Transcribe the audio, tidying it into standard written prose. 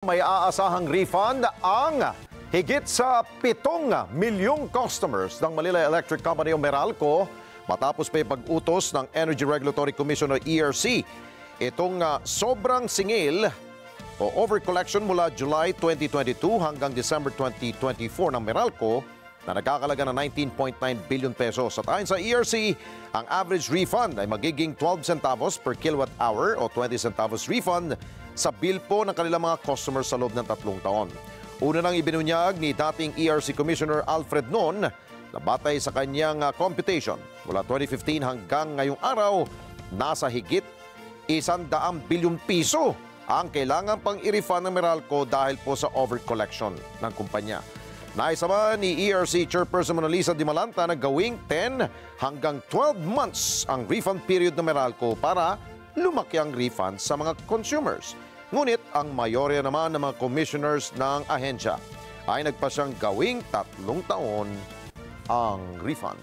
May aasahang refund ang higit sa 7 milyong customers ng Manila Electric Company o Meralco matapos pa pag-utos ng Energy Regulatory Commission o ERC. Itong sobrang singil o overcollection mula July 2022 hanggang December 2024 ng Meralco na nagkakalaga ng 19.9 billion pesos. At ayon sa ERC, ang average refund ay magiging 12 centavos per kilowatt hour o 20 centavos refund sa bill po ng kanilang mga customers sa loob ng 3 taon. Una nang ibinunyag ni dating ERC Commissioner Alfred Noon na batay sa kanyang computation mula 2015 hanggang ngayong araw, nasa higit 100 bilyong piso ang kailangan pang i-refund ng Meralco dahil po sa overcollection ng kumpanya. Naisama ni ERC Chairperson Mona Lisa Dimalanta na gawing 10 hanggang 12 months ang refund period ng Meralco para lumaki ang refund sa mga consumers. Ngunit ang mayorya naman ng mga commissioners ng ahensya ay nagpasyang gawing 3 taon ang refund.